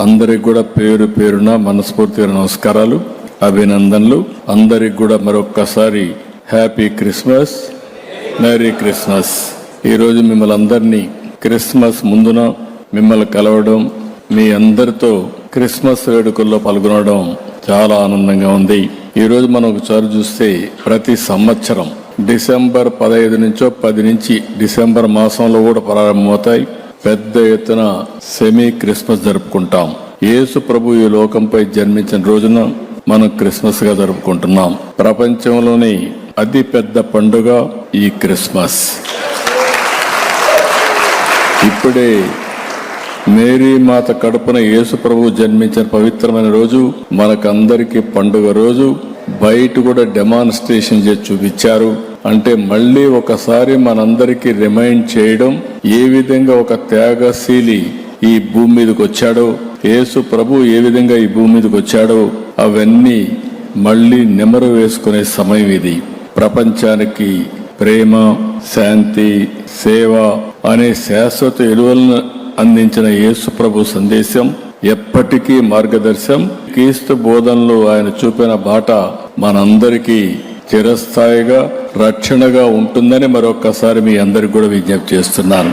అందరికి కూడా పేరు పేరున మనస్ఫూర్తిగా నమస్కారాలు, అభినందనలు. అందరికి కూడా మరొక్కసారి హ్యాపీ క్రిస్మస్, మేరీ క్రిస్మస్. ఈరోజు మిమ్మల్ని అందరినీ క్రిస్మస్ ముందున మిమ్మల్ని కలవడం, మీ అందరితో క్రిస్మస్ వేడుకల్లో పాల్గొనడం చాలా ఆనందంగా ఉంది. ఈరోజు మనం ఒకసారి చూస్తే ప్రతి సంవత్సరం డిసెంబర్ 15 నుంచో 10 నుంచి డిసెంబర్ మాసంలో కూడా ప్రారంభమవుతాయి. పెద్ద ఎత్తున సెమీ క్రిస్మస్ జరుపుకుంటాం. యేసు ప్రభు ఈ లోకంపై జన్మించిన రోజున మనం క్రిస్మస్ గా జరుపుకుంటున్నాం. ప్రపంచంలోని అతి పెద్ద పండుగ ఈ క్రిస్మస్. ఇప్పుడే మేరీ మాత కడుపున యేసు ప్రభు జన్మించిన పవిత్రమైన రోజు, మనకందరికీ పండుగ రోజు. బయట కూడా డెమాన్స్ట్రేషన్ చేసి చూపించారు. అంటే మళ్ళీ ఒకసారి మనందరికీ రిమైండ్ చేయడం, ఏ విధంగా ఒక త్యాగశీలి ఈ భూమి మీదకి వచ్చాడో, యేసు ప్రభు ఏ విధంగా ఈ భూమి మీదకి వచ్చాడో అవన్నీ మళ్ళీ నెమరు వేసుకునే సమయం ఇది. ప్రపంచానికి ప్రేమ, శాంతి, సేవ అనే శాశ్వత విలువలను అందించిన యేసు ప్రభు సందేశం ఎప్పటికీ మార్గదర్శనం. క్రీస్తు బోధనలో ఆయన చూపిన బాట మనందరికీ చిరస్థాయిగా రక్షణగా ఉంటుందని మరొక్కసారి మీ అందరికి కూడా విజ్ఞప్తి చేస్తున్నాను.